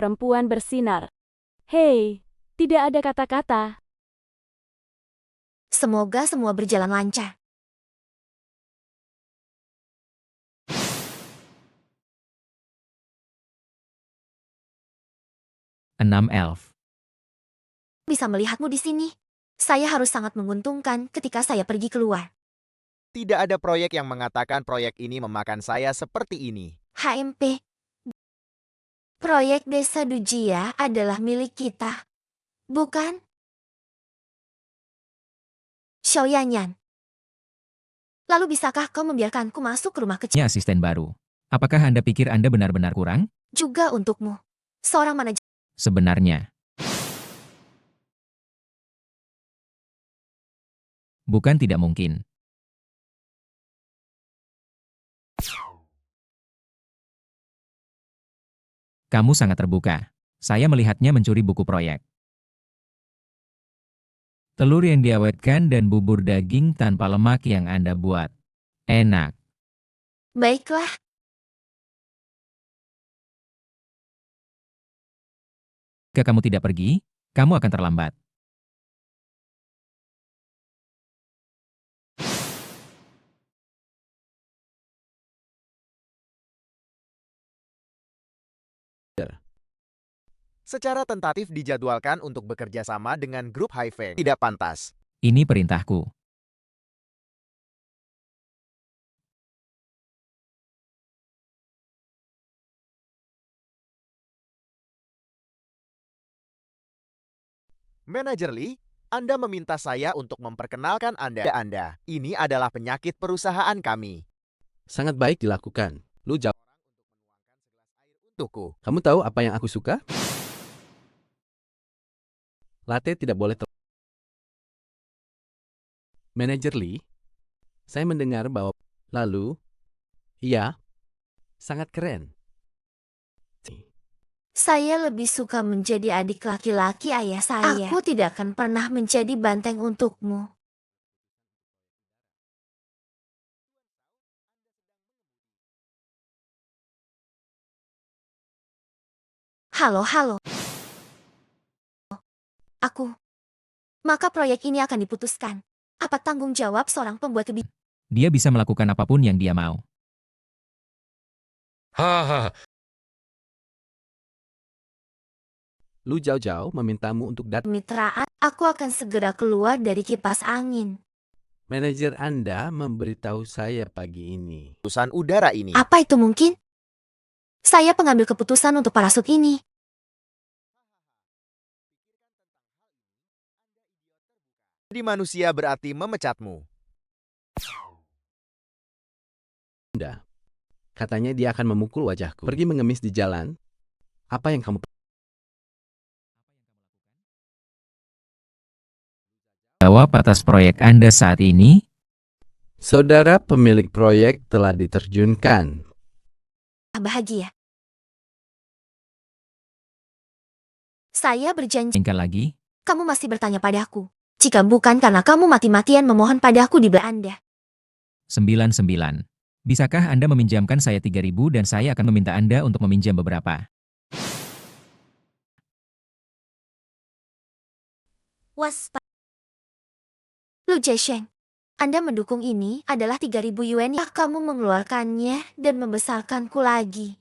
perempuan bersinar. Hei, tidak ada kata-kata. Semoga semua berjalan lancar. Enam elf. Bisa melihatmu di sini. Saya harus sangat menguntungkan ketika saya pergi keluar. Tidak ada proyek yang mengatakan proyek ini memakan saya seperti ini. HMP. Proyek Desa Dujia adalah milik kita. Bukan? Xiaoyanyan. Lalu bisakah kau membiarkanku masuk ke rumah kecil? Ini asisten baru. Apakah Anda pikir Anda benar-benar kurang? Juga untukmu. Seorang manajer. Sebenarnya. Bukan tidak mungkin. Kamu sangat terbuka. Saya melihatnya mencuri buku proyek. Telur yang diawetkan dan bubur daging tanpa lemak yang Anda buat. Enak. Baiklah. Jika kamu tidak pergi, kamu akan terlambat. Secara tentatif dijadwalkan untuk bekerja sama dengan grup Haifeng. Tidak pantas. Ini perintahku. Manajer Lee, Anda meminta saya untuk memperkenalkan Anda. Ini adalah penyakit perusahaan kami. Sangat baik dilakukan. Lu jawab. Untukku. Kamu tahu apa yang aku suka? Latte tidak boleh Manajer Lee, saya mendengar bahwa lalu, iya, sangat keren. Saya lebih suka menjadi adik laki-laki ayah saya. Aku tidak akan pernah menjadi banteng untukmu. Halo. Aku. Maka proyek ini akan diputuskan. Apa tanggung jawab seorang pembuat kebijakan? Dia bisa melakukan apapun yang dia mau. Lu jauh-jauh memintamu untuk datang. Kemitraan, aku akan segera keluar dari kipas angin. Manajer Anda memberitahu saya pagi ini. Urusan udara ini. Apa itu mungkin? Saya pengambil keputusan untuk parasut ini. Jadi manusia berarti memecatmu. Anda. Katanya dia akan memukul wajahku. Pergi mengemis di jalan. Apa yang kamu... Jawab atas proyek Anda saat ini? Saudara pemilik proyek telah diterjunkan. Bahagia. Saya berjanji. Tinggal lagi? Kamu masih bertanya padaku. Jika bukan karena kamu mati-matian memohon padaku di belakang Anda. 99. Bisakah Anda meminjamkan saya 3.000 dan saya akan meminta Anda untuk meminjam beberapa? Waspada. Lu Jiesheng, Anda mendukung ini adalah 3.000 yuan yang kamu mengeluarkannya dan membesarkanku lagi.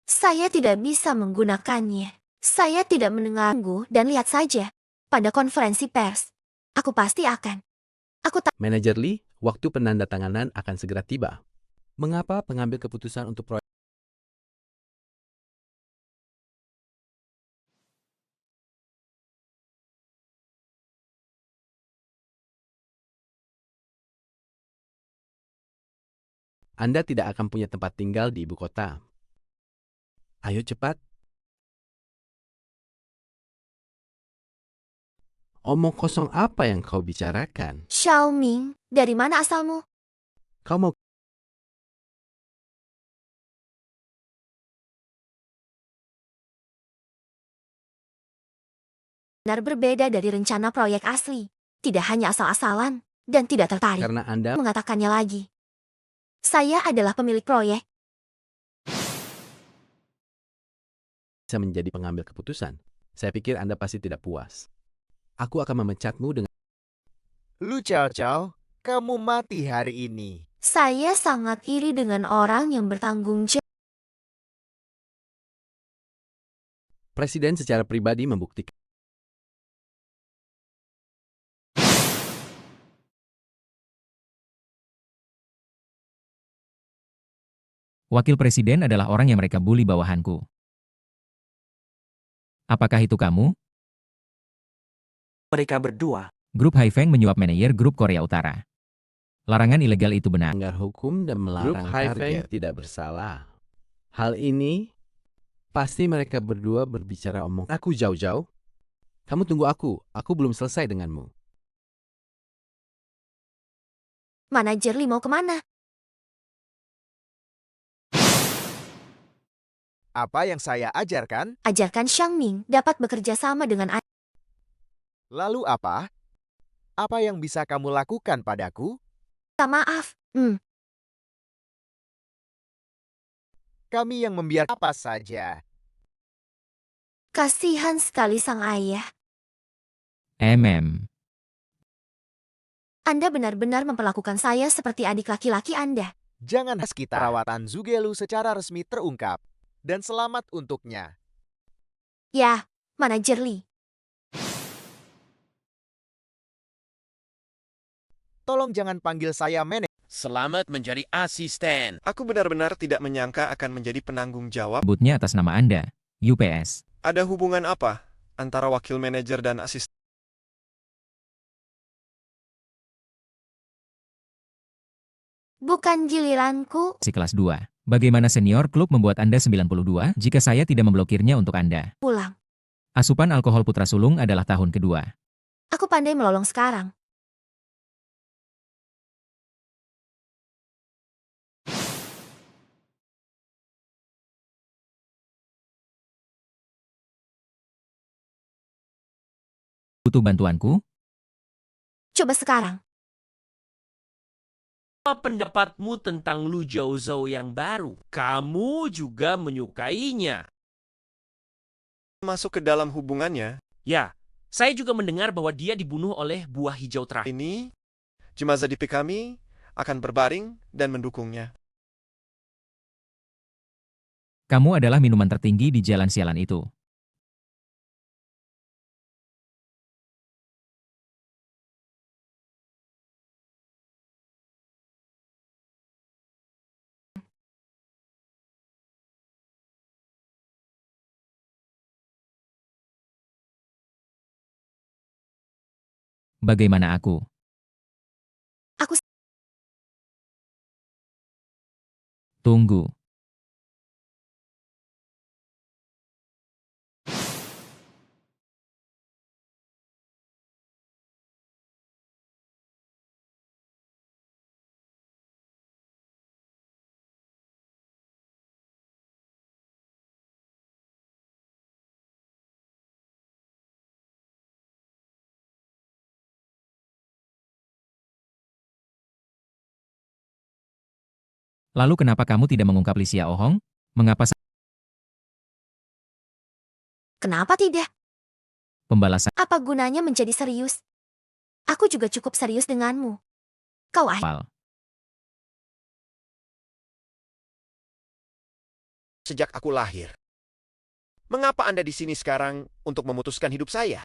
Saya tidak bisa menggunakannya. Saya tidak mendengarmu dan lihat saja. Pada konferensi pers, aku pasti akan. Aku tak. Manajer Lee, waktu penandatanganan akan segera tiba. Mengapa pengambil keputusan untuk proyek? Anda tidak akan punya tempat tinggal di ibu kota. Ayo cepat. Omong kosong apa yang kau bicarakan? Xiaoming, dari mana asalmu? Kau mau Benar berbeda dari rencana proyek asli. Tidak hanya asal-asalan dan tidak tertarik. karena Anda Mengatakannya lagi. Saya adalah pemilik proyek. bisa menjadi pengambil keputusan. Saya pikir Anda pasti tidak puas. Aku akan memecatmu dengan Lu Cao Cao, kamu mati hari ini. Saya sangat iri dengan orang yang bertanggung jawab. Presiden secara pribadi membuktikan. Wakil presiden adalah orang yang mereka bully bawahanku. Apakah itu kamu? Mereka berdua. Grup Haifeng menyuap manajer grup Korea Utara. Larangan ilegal itu benar. Melanggar hukum dan melarang target tidak bersalah. Hal ini pasti mereka berdua berbicara omong. Aku jauh-jauh. Kamu tunggu aku belum selesai denganmu. Manajer Li mau kemana? Apa yang saya ajarkan? Ajarkan Xiangming dapat bekerja sama dengan Anda. Lalu apa? Apa yang bisa kamu lakukan padaku? Maaf. Kami yang membiarkan apa saja. Kasihan sekali sang ayah. Anda benar-benar memperlakukan saya seperti adik laki-laki Anda. Jangan kita perawatan Zugelu secara resmi terungkap. Dan selamat untuknya. Ya, Manajer Li. Tolong jangan panggil saya manajer. Selamat menjadi asisten. Aku benar-benar tidak menyangka akan menjadi penanggung jawab. Sebutnya atas nama Anda, UPS. Ada hubungan apa antara wakil manajer dan asisten? Bukan giliranku. Si kelas 2. Bagaimana senior klub membuat Anda 92 jika saya tidak memblokirnya untuk Anda? Pulang. Asupan alkohol putra sulung adalah tahun kedua. Aku pandai melolong sekarang. Butuh bantuanku? Coba sekarang. Apa pendapatmu tentang Lu Zhou yang baru? Kamu juga menyukainya. Masuk ke dalam hubungannya, Ya, saya juga mendengar bahwa dia dibunuh oleh buah hijau terakhir. ini jenazah DP kami akan berbaring dan mendukungnya. Kamu adalah minuman tertinggi di jalan sialan itu. Bagaimana aku? Aku Tunggu. Lalu kenapa kamu tidak mengungkap Lisia Ohong? Mengapa Kenapa tidak? pembalasan Apa gunanya menjadi serius? Aku juga cukup serius denganmu. Kau awal? Sejak aku lahir. Mengapa Anda di sini sekarang untuk memutuskan hidup saya?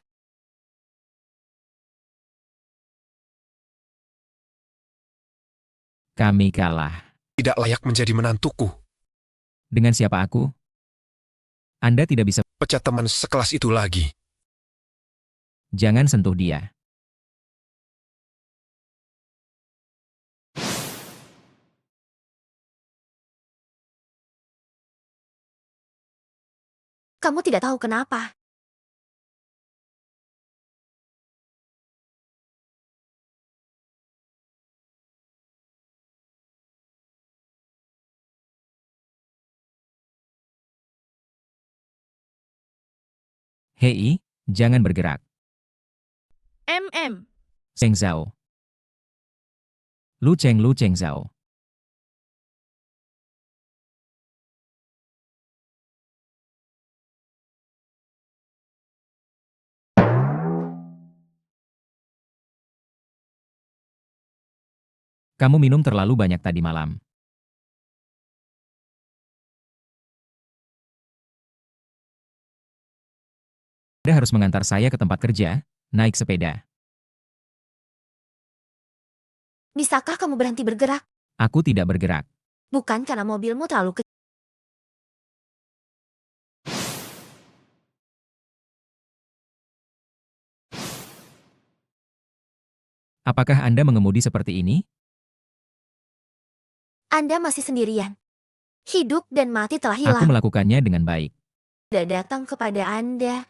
Kami kalah. Tidak layak menjadi menantuku. Dengan siapa aku? Anda tidak bisa. Pecat teman sekelas itu lagi. Jangan sentuh dia. Kamu tidak tahu kenapa. Hei, jangan bergerak. MM. Zheng Zhao. Lu Cheng Zhao. Kamu minum terlalu banyak tadi malam. Anda harus mengantar saya ke tempat kerja, naik sepeda. Bisakah kamu berhenti bergerak? Aku tidak bergerak. Bukan karena mobilmu terlalu kecil. Apakah Anda mengemudi seperti ini? Anda masih sendirian. Hidup dan mati telah Aku hilang. melakukannya dengan baik. Tidak datang kepada Anda.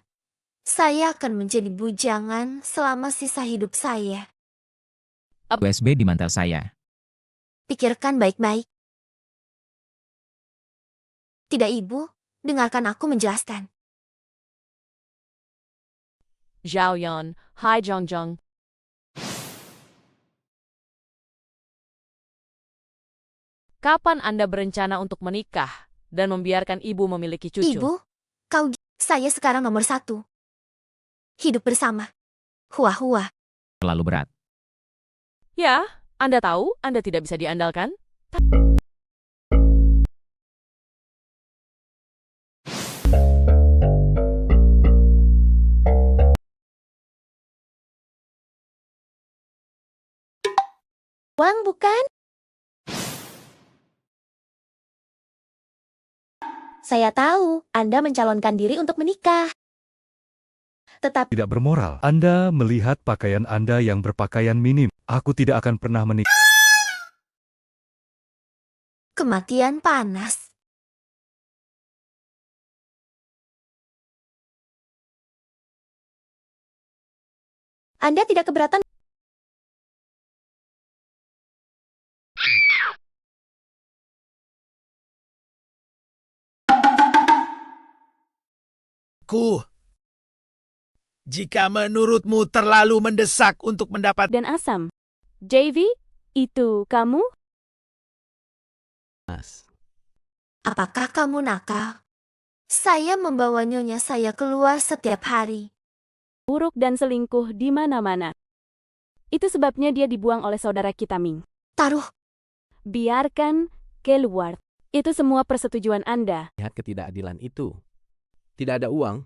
Saya akan menjadi bujangan selama sisa hidup saya. USB di mantel saya. Pikirkan baik-baik. Tidak, Ibu. Dengarkan aku menjelaskan. Zhao Yan, Hai Zhongjong. Kapan Anda berencana untuk menikah dan membiarkan ibu memiliki cucu? Ibu, saya sekarang nomor 1. Hidup bersama. Hua-hua. Terlalu berat. Ya, Anda tahu Anda tidak bisa diandalkan. Uang bukan? Saya tahu Anda mencalonkan diri untuk menikah. Tetapi Tidak bermoral. Anda melihat pakaian Anda yang berpakaian minim. Aku tidak akan pernah menikah. kematian panas. Anda tidak keberatan? Jika menurutmu terlalu mendesak untuk mendapat Dan asam. JV, itu kamu? Mas, Apakah kamu nakal? Saya membawa nyonya saya keluar setiap hari. Buruk dan selingkuh di mana-mana. Itu sebabnya dia dibuang oleh saudara kita, Ming. Taruh, Biarkan keluar. Itu semua persetujuan Anda. lihat ketidakadilan itu. Tidak ada uang.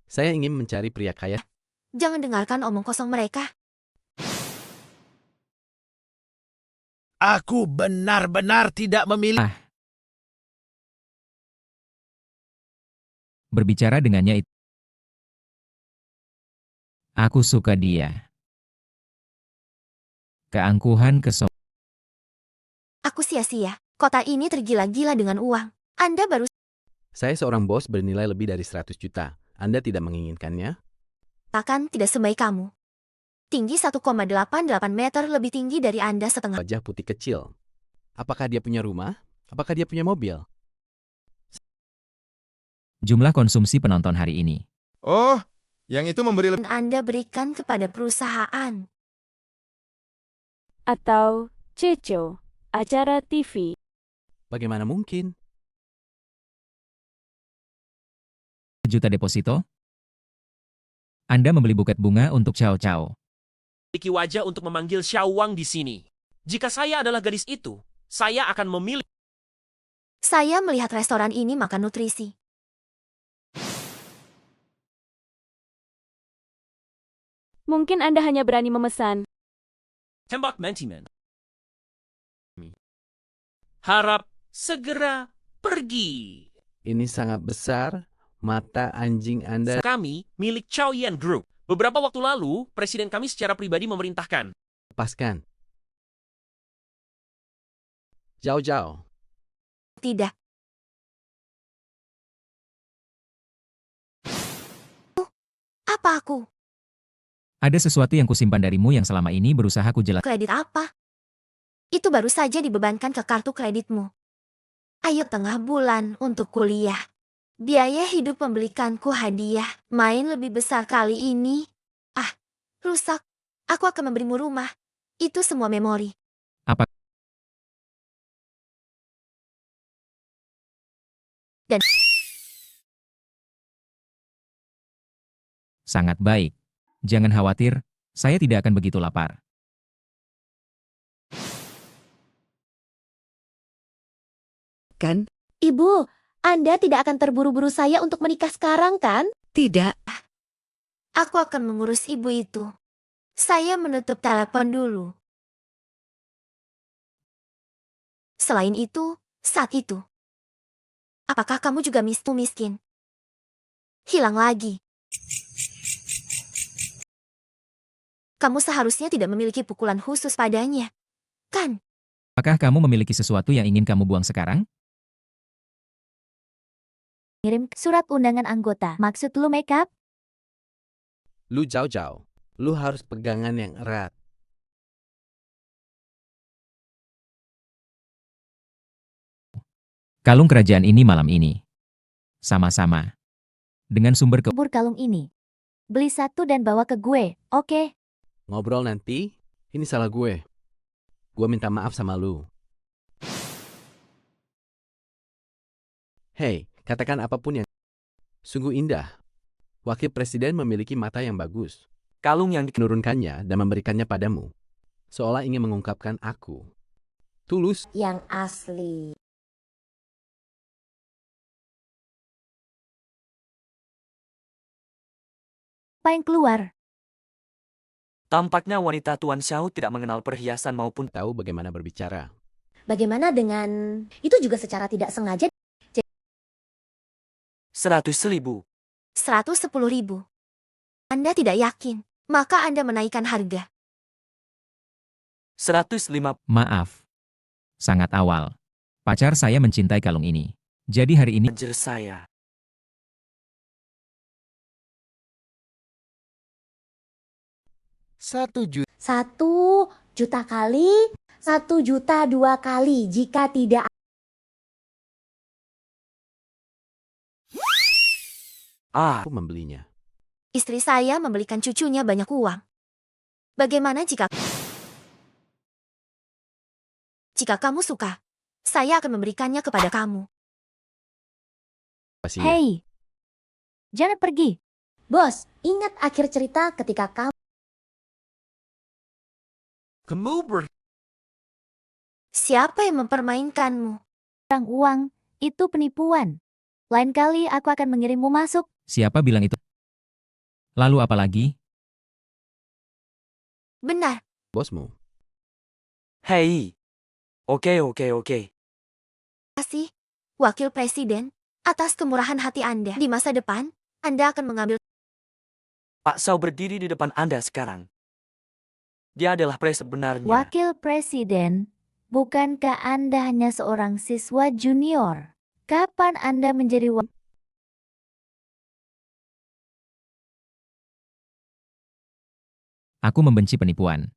Saya ingin mencari pria kaya. jangan dengarkan omong kosong mereka. aku benar-benar tidak memilih. Berbicara dengannya itu. Aku suka dia. Keangkuhan Aku sia-sia. Kota ini tergila-gila dengan uang. Anda baru Saya seorang bos bernilai lebih dari 100 juta. Anda tidak menginginkannya? katakan tidak sebaik kamu. Tinggi 1,88 meter lebih tinggi dari Anda setengah. Wajah putih kecil. Apakah dia punya rumah? Apakah dia punya mobil? jumlah konsumsi penonton hari ini. Oh, yang itu memberi lebih. Anda berikan kepada perusahaan. Atau Ceco, acara TV. Bagaimana mungkin? Juta deposito? Anda membeli buket bunga untuk Cao Cao. Memiliki wajah untuk memanggil Xiao Wang di sini. Jika saya adalah gadis itu, saya akan memilih. Saya melihat restoran ini makan nutrisi. Mungkin Anda hanya berani memesan. Tembak mentimen. Harap segera pergi. Ini sangat besar. Mata anjing Anda. Kami milik Chow Yan Group. Beberapa waktu lalu, presiden kami secara pribadi memerintahkan. Lepaskan. Jauh-jauh. Tidak. Apa aku? Ada sesuatu yang kusimpan darimu yang selama ini berusaha kujelaskan. Kredit apa? Itu baru saja dibebankan ke kartu kreditmu. Ayo tengah bulan untuk kuliah. Biaya hidup membelikanku hadiah. Main lebih besar kali ini. Rusak. Aku akan memberimu rumah. Itu semua memori. Apa? Dan Sangat baik. Jangan khawatir, saya tidak akan begitu lapar. kan? Ibu, Anda tidak akan terburu-buru saya untuk menikah sekarang, kan? Tidak. Aku akan mengurus ibu itu. Saya menutup telepon dulu. Selain itu, saat itu, apakah kamu juga miskin? Hilang lagi. Kamu seharusnya tidak memiliki pukulan khusus padanya, kan? Apakah kamu memiliki sesuatu yang ingin kamu buang sekarang? Ngirim surat undangan anggota. Maksud lu make up? Lu jauh-jauh. Lu harus pegangan yang erat. Kalung kerajaan ini malam ini. Sama-sama. Dengan sumber Kubur kalung ini. Beli satu dan bawa ke gue, oke? Ngobrol nanti, ini salah gue. Gue minta maaf sama lu. Hei, katakan apapun yang sungguh indah. Wakil Presiden memiliki mata yang bagus. Kalung yang menurunkannya dan memberikannya padamu. Seolah ingin mengungkapkan aku. Tulus. Yang asli. Apa yang keluar? Tampaknya wanita Tuan Xiao tidak mengenal perhiasan maupun tahu bagaimana berbicara. Bagaimana dengan... Itu juga secara tidak sengaja. 100.000. 110.000. Anda tidak yakin, maka Anda menaikkan harga. 105. Maaf. Sangat awal. Pacar saya mencintai kalung ini. Jadi hari ini... Anjir saya. $1 juta kali, 1 juta 2 kali, jika tidak. Aku membelinya. Istri saya membelikan cucunya banyak uang. Bagaimana jika kamu suka, saya akan memberikannya kepada kamu. Hei, jangan pergi. Bos, ingat akhir cerita ketika kamu... Siapa yang mempermainkanmu? Uang, itu penipuan. Lain kali aku akan mengirimmu masuk. Siapa bilang itu? Lalu apa lagi? Benar. Bosmu. Hei. Oke. Kasih, Wakil Presiden, atas kemurahan hati Anda. Di masa depan, Anda akan mengambil... Pak Xiao berdiri di depan Anda sekarang. Dia adalah sebenarnya. Wakil Presiden, bukankah Anda hanya seorang siswa junior? Kapan Anda menjadi Aku membenci penipuan.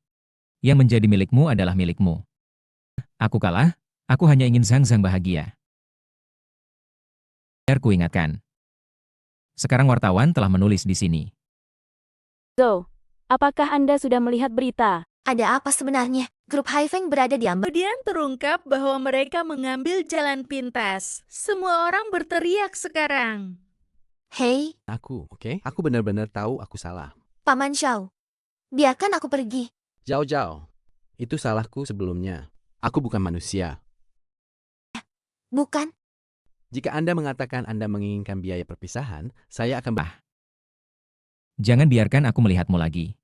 Yang menjadi milikmu adalah milikmu. Aku kalah, aku hanya ingin Zhang Zhang bahagia. Biar ku ingatkan. Sekarang wartawan telah menulis di sini. Zhou, apakah Anda sudah melihat berita? Ada apa sebenarnya? Grup Haifeng berada di Amber. Kemudian terungkap bahwa mereka mengambil jalan pintas. Semua orang berteriak sekarang. Hei, Aku, oke? Aku benar-benar tahu aku salah. Paman Xiao. Biarkan aku pergi. Jauh-jauh. Itu salahku sebelumnya. Aku bukan manusia. Bukan. Jika Anda mengatakan Anda menginginkan biaya perpisahan, saya akan... Jangan biarkan aku melihatmu lagi.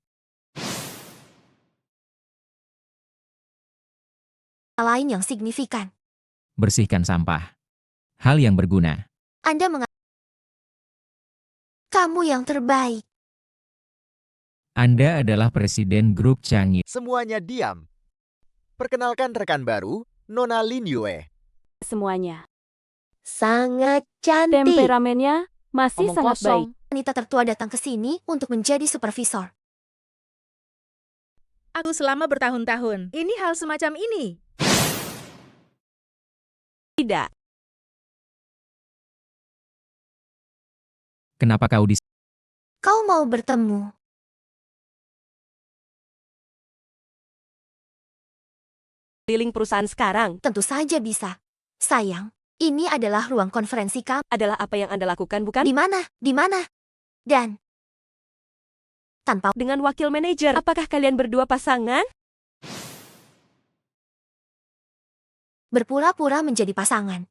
Lain yang signifikan. Bersihkan sampah. Hal yang berguna. Anda Kamu yang terbaik. Anda adalah presiden grup Chang'e. Semuanya diam. Perkenalkan rekan baru, Nona Lin Yue. Semuanya. Sangat cantik. Temperamennya masih sangat baik. Wanita tertua datang ke sini untuk menjadi supervisor. Aku selama bertahun-tahun. Ini hal semacam ini. Tidak. Kenapa kau di... Kau mau bertemu? Keliling perusahaan sekarang. Tentu saja bisa. Sayang, ini adalah ruang konferensi kamu. Adalah apa yang Anda lakukan, bukan? Di mana? Di mana? Dan tanpa dengan wakil manajer. Apakah kalian berdua pasangan? Berpura-pura menjadi pasangan.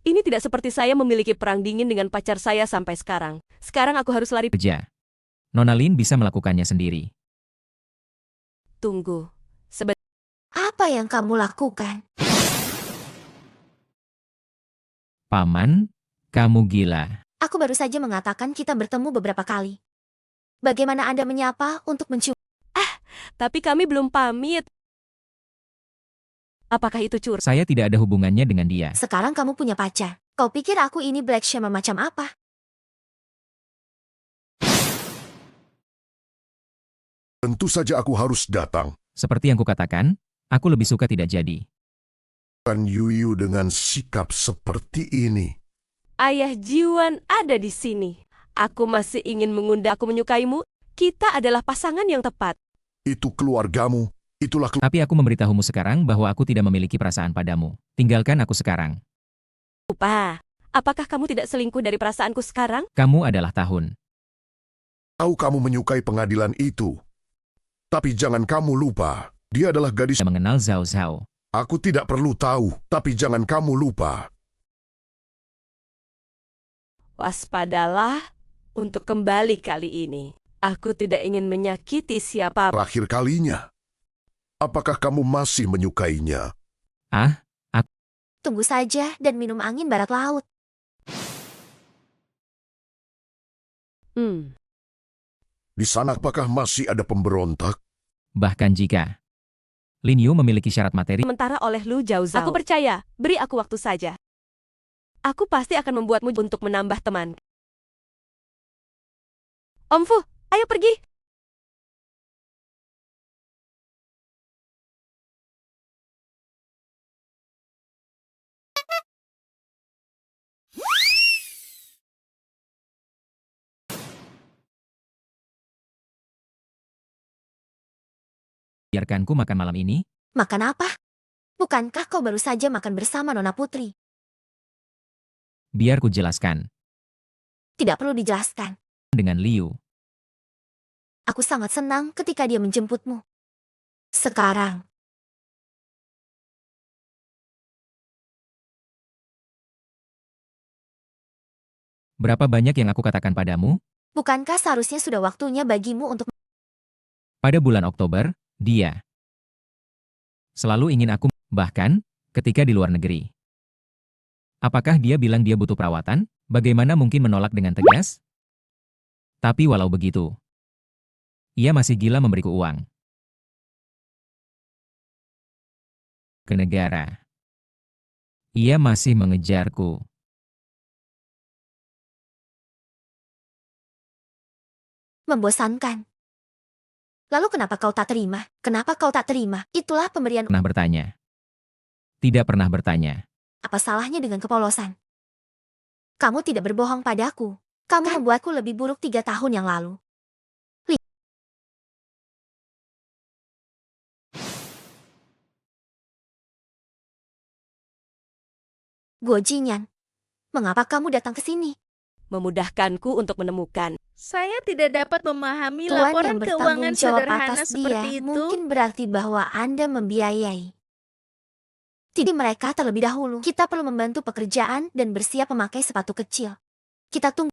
Ini tidak seperti saya memiliki perang dingin dengan pacar saya sampai sekarang. Sekarang aku harus lari. Kerja. Nona Lin bisa melakukannya sendiri. Tunggu. Apa yang kamu lakukan? Paman, kamu gila. Aku baru saja mengatakan kita bertemu beberapa kali. Bagaimana Anda menyapa untuk mencium? Tapi kami belum pamit. Apakah itu curang? Saya tidak ada hubungannya dengan dia. Sekarang kamu punya pacar. Kau pikir aku ini Black Shama macam apa? Tentu saja aku harus datang. Seperti yang kukatakan, aku lebih suka tidak jadi. Bukan Yuyu dengan sikap seperti ini. Ayah Jiwan ada di sini. Aku masih ingin mengundang aku menyukaimu. Kita adalah pasangan yang tepat. Itu keluargamu. Itulah Tapi aku memberitahumu sekarang bahwa aku tidak memiliki perasaan padamu. Tinggalkan aku sekarang. Lupa. Apakah kamu tidak selingkuh dari perasaanku sekarang? Kamu adalah Tahun. tahu kamu menyukai pengadilan itu. Tapi jangan kamu lupa, dia adalah gadis Saya mengenal Zhao Zhao. Aku tidak perlu tahu, tapi jangan kamu lupa. Waspadalah untuk kembali kali ini. Aku tidak ingin menyakiti siapa. Terakhir kalinya. Apakah kamu masih menyukainya? Tunggu saja dan minum angin barat laut. Di sana apakah masih ada pemberontak? Bahkan jika Lin Yu memiliki syarat materi, Sementara oleh Lu Zhao Zhao. Aku percaya, beri aku waktu saja. Aku pasti akan membuatmu untuk menambah teman. Om Fu, ayo pergi. biarkanku makan malam ini. Makan apa? Bukankah kau baru saja makan bersama Nona Putri? Biar ku jelaskan. Tidak perlu dijelaskan. Dengan Liu. Aku sangat senang ketika dia menjemputmu. Sekarang, Berapa banyak yang aku katakan padamu? bukankah seharusnya sudah waktunya bagimu untuk... Pada bulan Oktober, dia selalu ingin aku, bahkan ketika di luar negeri. Apakah dia bilang dia butuh perawatan? Bagaimana mungkin menolak dengan tegas? Tapi walau begitu, ia masih gila memberiku uang. Ke negara. Ia masih mengejarku. Membosankan. Lalu kenapa kau tak terima? Kenapa kau tak terima? Itulah pemberian... Pernah bertanya. Tidak pernah bertanya. Apa salahnya dengan kepolosan? Kamu tidak berbohong padaku. Kamu membuatku lebih buruk 3 tahun yang lalu. Guo Jinyan, mengapa kamu datang ke sini? Memudahkanku untuk menemukan. Saya tidak dapat memahami Tuan laporan yang bertanggung keuangan jawab sederhana atas dia seperti itu. mungkin berarti bahwa Anda membiayai. Tidak mereka terlebih dahulu. Kita perlu membantu pekerjaan dan bersiap memakai sepatu kecil. Kita tunggu.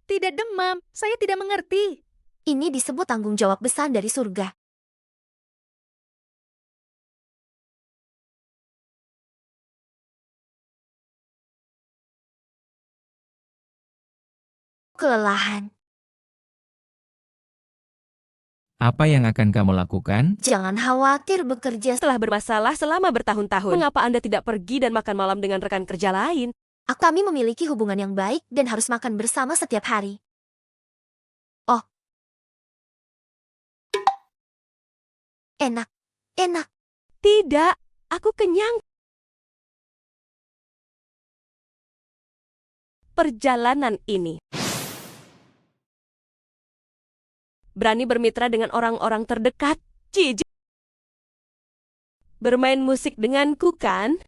Tidak demam, saya tidak mengerti. Ini disebut tanggung jawab besar dari surga. Kelelahan. Apa yang akan kamu lakukan? Jangan khawatir bekerja. Setelah bermasalah selama bertahun-tahun, mengapa Anda tidak pergi dan makan malam dengan rekan kerja lain? Kami memiliki hubungan yang baik dan harus makan bersama setiap hari. Oh. Enak. Enak. Tidak, aku kenyang. Perjalanan ini. Berani bermitra dengan orang-orang terdekat. Cici. Bermain musik denganku, kan?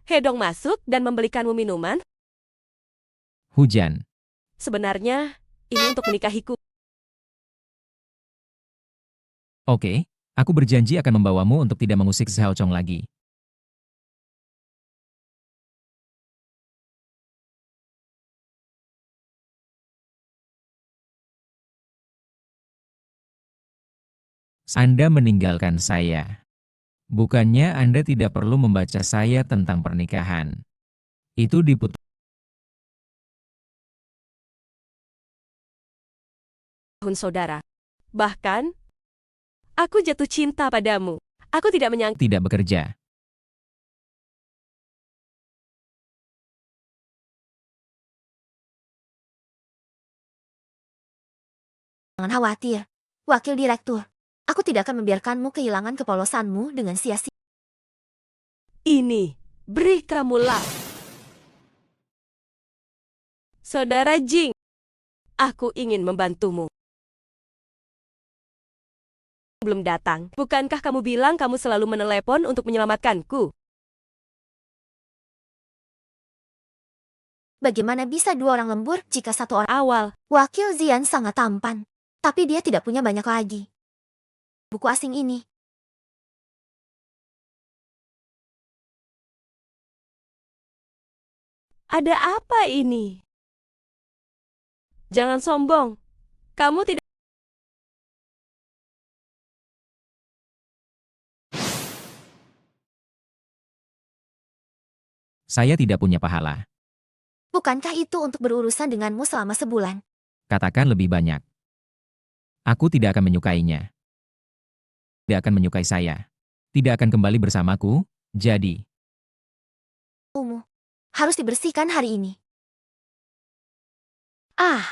Hedong masuk dan membelikanmu minuman. Hujan. Sebenarnya, ini untuk menikahiku. Oke, aku berjanji akan membawamu untuk tidak mengusik Xiao Chong lagi. Anda meninggalkan saya. Bukannya Anda tidak perlu membaca saya tentang pernikahan. Itu diputuskan. Tahun saudara. Bahkan, aku jatuh cinta padamu. Aku tidak menyangka. Tidak bekerja. Jangan khawatir, Wakil Direktur. Aku tidak akan membiarkanmu kehilangan kepolosanmu dengan sia-sia. Ini, beri kamu lah. Saudara Jing, aku ingin membantumu. Belum datang. Bukankah kamu bilang kamu selalu menelepon untuk menyelamatkanku? Bagaimana bisa dua orang lembur jika satu orang Awal. Wakil Zian sangat tampan, tapi dia tidak punya banyak lagi. Buku asing ini. Ada apa ini? Jangan sombong. Kamu tidak. Saya tidak punya pahala. Bukankah itu untuk berurusan denganmu selama sebulan? Katakan lebih banyak. Aku tidak akan menyukainya. Tidak akan menyukai saya. Tidak akan kembali bersamaku, jadi. Harus dibersihkan hari ini. Ah.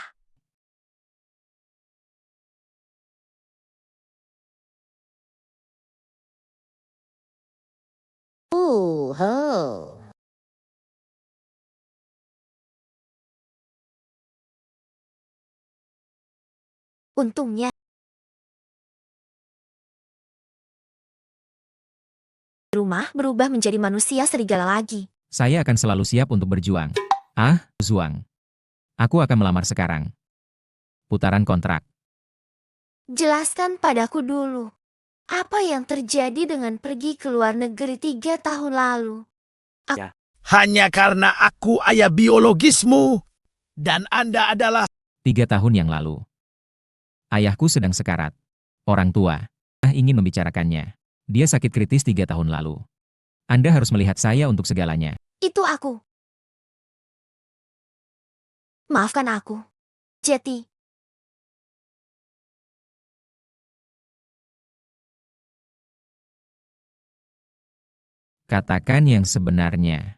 Untungnya. Rumah berubah menjadi manusia serigala lagi. Saya akan selalu siap untuk berjuang. Zuang. Aku akan melamar sekarang. Putaran kontrak. Jelaskan padaku dulu. Apa yang terjadi dengan pergi ke luar negeri 3 tahun lalu? Hanya karena aku ayah biologismu. Dan Anda adalah... 3 tahun yang lalu. Ayahku sedang sekarat. Orang tua ingin membicarakannya. Dia sakit kritis 3 tahun lalu. Anda harus melihat saya untuk segalanya. Itu aku. Maafkan aku, Jetty. Katakan yang sebenarnya.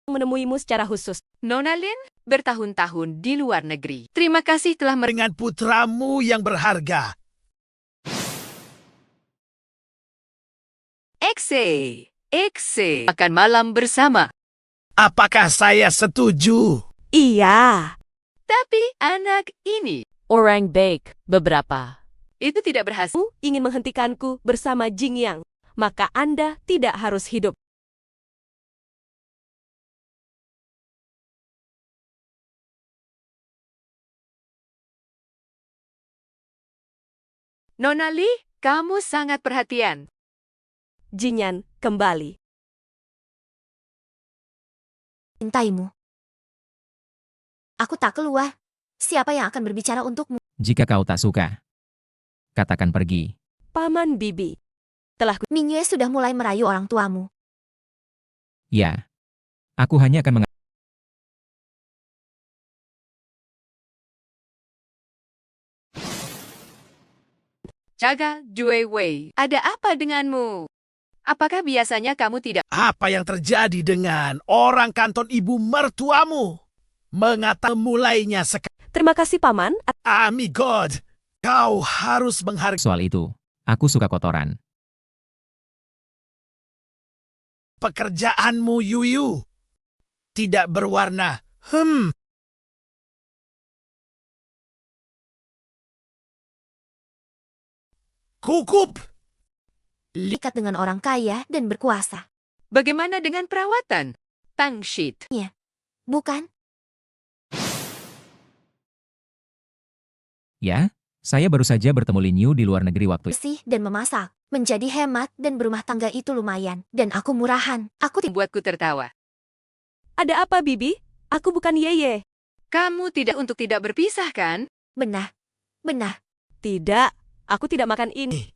Menemuimu secara khusus. Nona Lin bertahun-tahun di luar negeri. Terima kasih telah Dengan putramu yang berharga. Ekse. Makan malam bersama. Apakah saya setuju? Iya. Tapi anak ini. Orang baik, beberapa. Itu tidak berhasil. Kamu ingin menghentikanku bersama Jing Yang. Maka Anda tidak harus hidup. Nona Li, kamu sangat perhatian. Jinyan, kembali. Cintaimu. Aku tak keluar. Siapa yang akan berbicara untukmu? Jika kau tak suka, katakan pergi. Paman Bibi. Mingyue sudah mulai merayu orang tuamu. Ya. Aku hanya akan Jaga Jue Wei. Ada apa denganmu? Apakah biasanya kamu tidak... Apa yang terjadi dengan orang kantor ibu mertuamu? Mengata mulainya sekarang. Terima kasih, Paman. God, kau harus menghargai... Soal itu, aku suka kotoran. Pekerjaanmu, Yuyu. Tidak berwarna. Kukup. Dekat dengan orang kaya dan berkuasa. Bagaimana dengan perawatan? Pangshit. Ya, bukan? Ya, Saya baru saja bertemu Lin Yu di luar negeri waktu bersih dan memasak. Menjadi hemat dan berumah tangga itu lumayan. Dan aku murahan. Aku Buatku tertawa. Ada apa, Bibi? Aku bukan Yeye. Kamu tidak untuk tidak berpisah, kan? Benar. Benar. Tidak, aku tidak makan ini.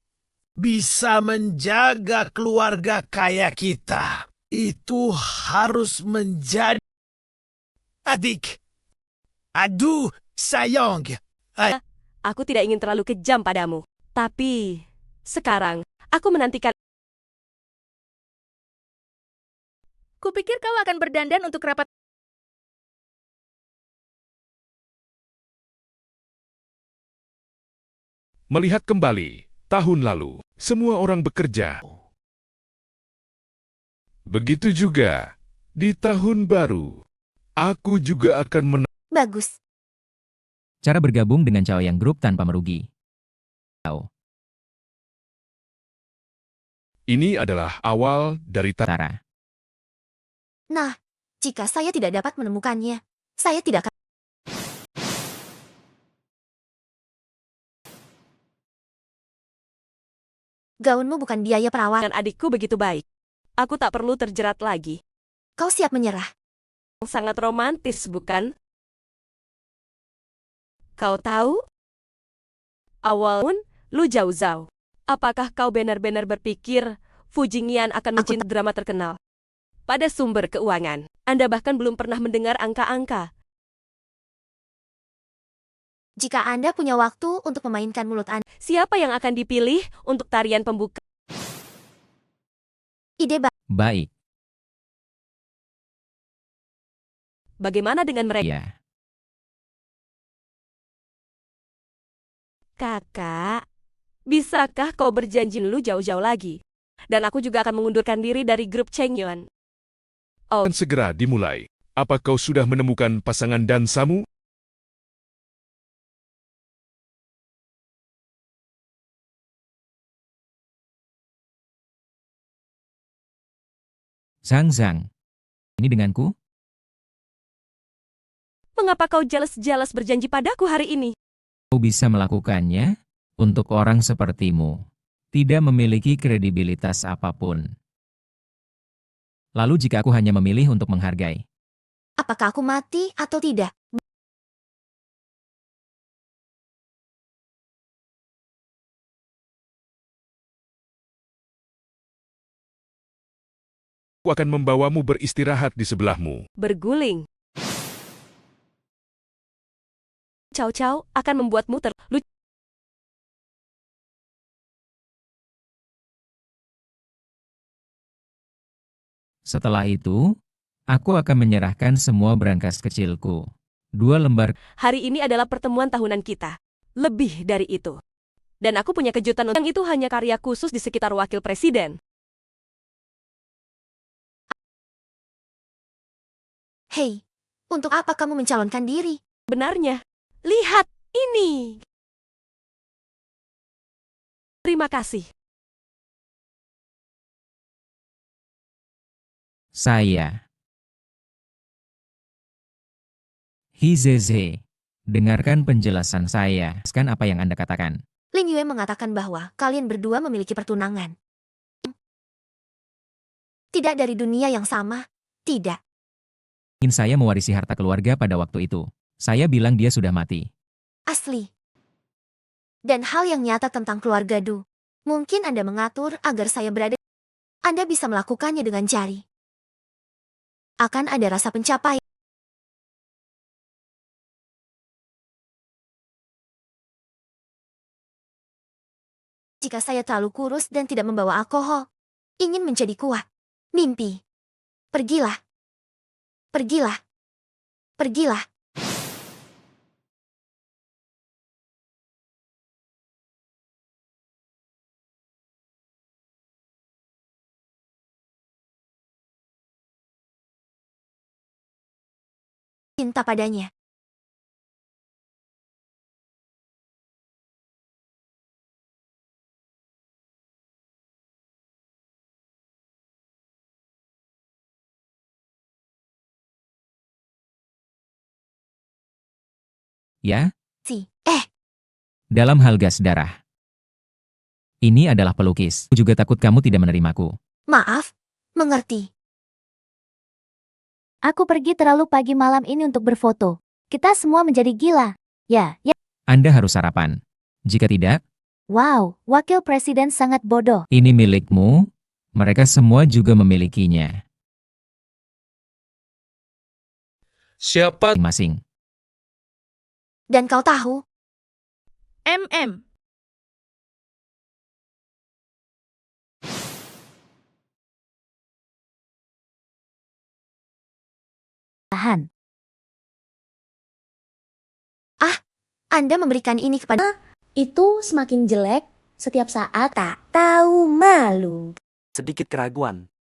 Bisa menjaga keluarga kaya kita. Itu harus menjadi adik. Aduh, sayang. Aku tidak ingin terlalu kejam padamu. Tapi, sekarang, aku menantikan. Kupikir kau akan berdandan untuk rapat. Melihat kembali, tahun lalu, semua orang bekerja. Begitu juga, di tahun baru, aku juga akan Bagus. cara bergabung dengan Cao Yang Group tanpa merugi. Cao. Ini adalah awal dari Tara. Nah, jika saya tidak dapat menemukannya, saya tidak akan. Gaunmu bukan biaya perawat. Dan adikku begitu baik. Aku tak perlu terjerat lagi. Kau siap menyerah. Sangat romantis, bukan? Kau tahu? Awalnya, Lu Zhao. Apakah kau benar-benar berpikir Fu Jingyan akan mencintai drama terkenal? Pada sumber keuangan, Anda bahkan belum pernah mendengar angka-angka. Jika Anda punya waktu untuk memainkan mulut Anda, Siapa yang akan dipilih untuk tarian pembuka? ide Baik. Bagaimana dengan mereka? Ya. Kakak, bisakah kau berjanji Lu jauh-jauh lagi? Dan aku juga akan mengundurkan diri dari grup Chengyuan. Oh, akan segera dimulai. Apa kau sudah menemukan pasangan dansamu? Zhang. Ini denganku? mengapa kau jelas-jelas berjanji padaku hari ini? Kau bisa melakukannya? Untuk orang sepertimu, tidak memiliki kredibilitas apapun. Lalu jika aku hanya memilih untuk menghargai, apakah aku mati atau tidak? Aku akan membawamu beristirahat di sebelahmu. Berguling. Cao akan membuatmu terlucu. setelah itu, aku akan menyerahkan semua brankas kecilku. 2 lembar. Hari ini adalah pertemuan tahunan kita. Lebih dari itu. Dan aku punya kejutan yang itu hanya karya khusus di sekitar wakil presiden. Hei, untuk apa kamu mencalonkan diri? Benarnya, lihat ini. Terima kasih. Saya. Hizeze. Dengarkan penjelasan saya. Apa yang Anda katakan? Lin Yue mengatakan bahwa kalian berdua memiliki pertunangan. Tidak dari dunia yang sama. Tidak. Ingin saya mewarisi harta keluarga pada waktu itu. Saya bilang dia sudah mati. Asli. Dan hal yang nyata tentang keluarga Du. Mungkin Anda mengatur agar saya berada. Anda bisa melakukannya dengan jari. Akan ada rasa pencapaian. Jika saya terlalu kurus dan tidak membawa alkohol, ingin menjadi kuat. Mimpi. Pergilah. Pergilah. Pergilah. Cinta padanya. Ya? Si. dalam hal gas darah. Ini adalah pelukis. Aku juga takut kamu tidak menerimaku. Maaf, mengerti. Aku pergi terlalu pagi malam ini untuk berfoto. Kita semua menjadi gila. Ya. Anda harus sarapan. Jika tidak, Wow, wakil presiden sangat bodoh. ini milikmu. Mereka semua juga memilikinya. Siapa Masing. Dan kau tahu, MM. Tahan. Anda memberikan ini kepada... Itu semakin jelek setiap saat tak tahu malu. Sedikit keraguan.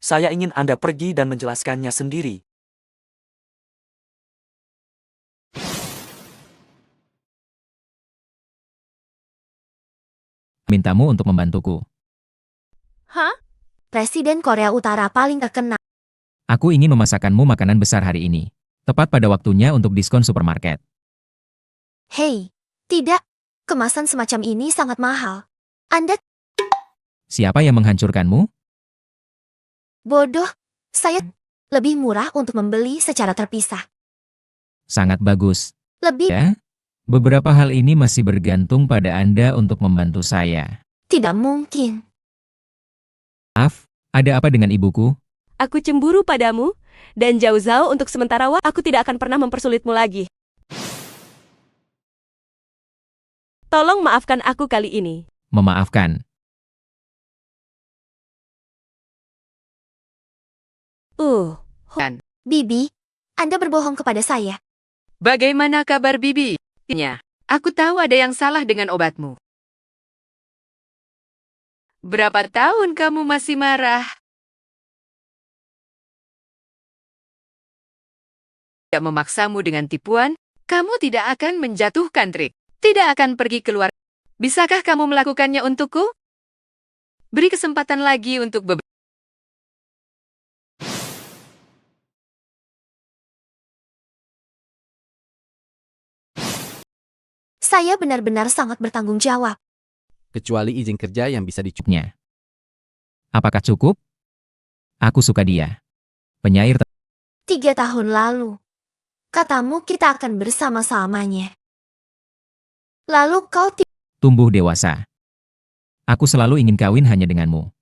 Saya ingin Anda pergi dan menjelaskannya sendiri. Mintamu untuk membantuku. Hah? Presiden Korea Utara paling terkenal. Aku ingin memasakkanmu makanan besar hari ini. Tepat pada waktunya untuk diskon supermarket. Hei, tidak. Kemasan semacam ini sangat mahal. Anda Siapa yang menghancurkanmu? bodoh. Saya lebih murah untuk membeli secara terpisah. Sangat bagus. Lebih Ya, beberapa hal ini masih bergantung pada Anda untuk membantu saya. tidak mungkin. Maaf, ada apa dengan ibuku? Aku cemburu padamu, dan Zhao Zhao untuk sementara waktu aku tidak akan pernah mempersulitmu lagi. Tolong maafkan aku kali ini. Memaafkan. Bibi, Anda berbohong kepada saya. Bagaimana kabar Bibi? Aku tahu ada yang salah dengan obatmu. Berapa tahun kamu masih marah? Tidak memaksamu dengan tipuan, kamu tidak akan menjatuhkan trik. Tidak akan pergi keluar. Bisakah kamu melakukannya untukku? Beri kesempatan lagi untuk beberapa. Saya benar-benar sangat bertanggung jawab. Kecuali izin kerja yang bisa dicukupnya. Apakah cukup? Aku suka dia. Penyair 3 tahun lalu. Katamu kita akan bersama-samanya. Lalu kau tumbuh dewasa. Aku selalu ingin kawin hanya denganmu.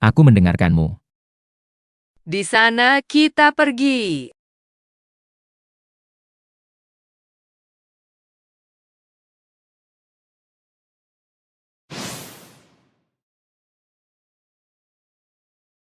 Aku mendengarkanmu. Di sana kita pergi.